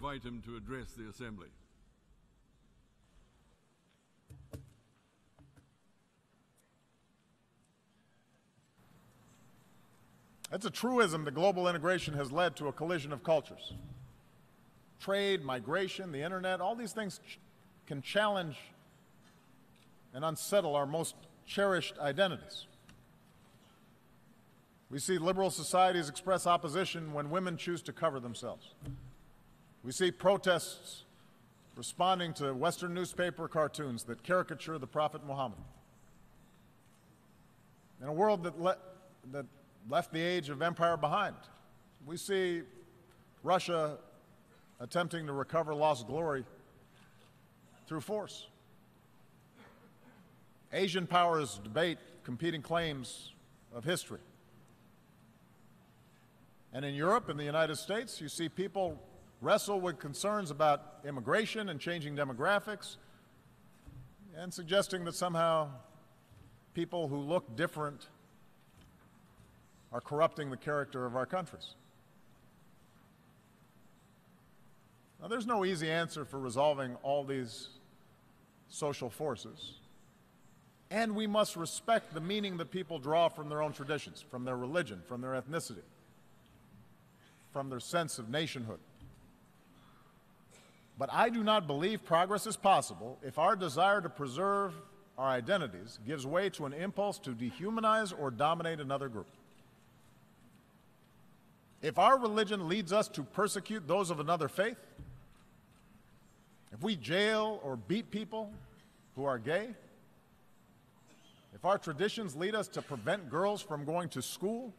invite him to address the Assembly. It's a truism that global integration has led to a collision of cultures. Trade, migration, the internet, all these things can challenge and unsettle our most cherished identities. We see liberal societies express opposition when women choose to cover themselves. We see protests responding to Western newspaper cartoons that caricature the Prophet Muhammad. In a world that left the age of empire behind, we see Russia attempting to recover lost glory through force. Asian powers debate competing claims of history. And in Europe and the United States, you see people wrestle with concerns about immigration and changing demographics, and suggesting that somehow people who look different are corrupting the character of our countries. Now, there's no easy answer for resolving all these social forces, and we must respect the meaning that people draw from their own traditions, from their religion, from their ethnicity, from their sense of nationhood. But I do not believe progress is possible if our desire to preserve our identities gives way to an impulse to dehumanize or dominate another group. If our religion leads us to persecute those of another faith, if we jail or beat people who are gay, if our traditions lead us to prevent girls from going to school,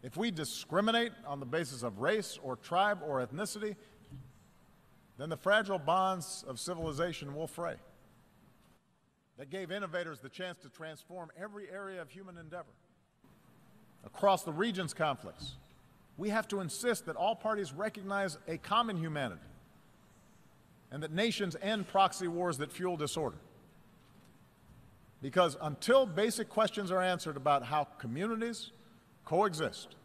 if we discriminate on the basis of race or tribe or ethnicity, then the fragile bonds of civilization will fray. That gave innovators the chance to transform every area of human endeavor. Across the region's conflicts, we have to insist that all parties recognize a common humanity and that nations end proxy wars that fuel disorder. Because until basic questions are answered about how communities coexist,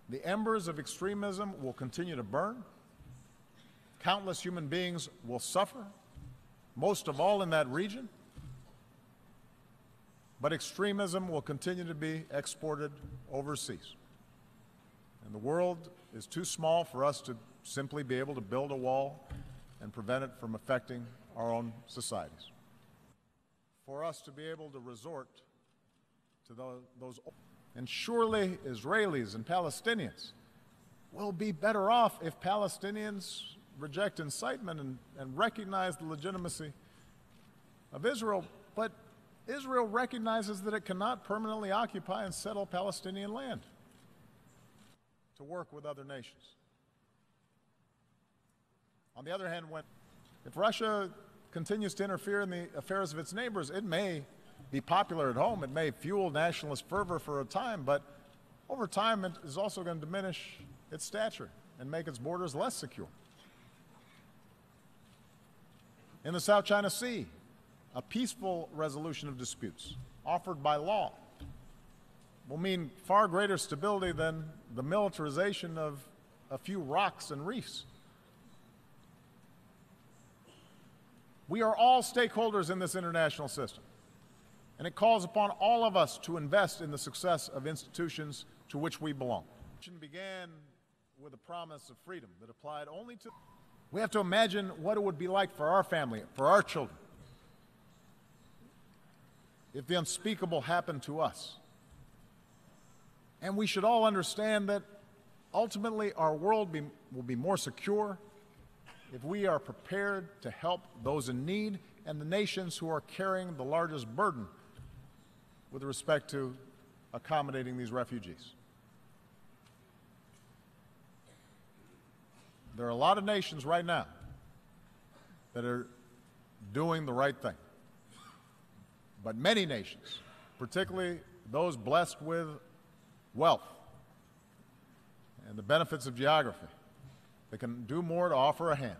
the embers of extremism will continue to burn, countless human beings will suffer, most of all in that region, but extremism will continue to be exported overseas. And the world is too small for us to simply be able to build a wall and prevent it from affecting our own societies. For us to be able to resort to those, and surely Israelis and Palestinians will be better off if Palestinians reject incitement and recognize the legitimacy of Israel, but Israel recognizes that it cannot permanently occupy and settle Palestinian land to work with other nations. On the other hand, if Russia continues to interfere in the affairs of its neighbors, it may be popular at home, it may fuel nationalist fervor for a time, but over time it is also going to diminish its stature and make its borders less secure. In the South China Sea, a peaceful resolution of disputes offered by law will mean far greater stability than the militarization of a few rocks and reefs. We are all stakeholders in this international system, and it calls upon all of us to invest in the success of institutions to which we belong. It began with a promise of freedom that applied only to. We have to imagine what it would be like for our family, for our children, if the unspeakable happened to us. And we should all understand that ultimately our world will be more secure if we are prepared to help those in need and the nations who are carrying the largest burden with respect to accommodating these refugees. There are a lot of nations right now that are doing the right thing. But many nations, particularly those blessed with wealth and the benefits of geography, that can do more to offer a hand.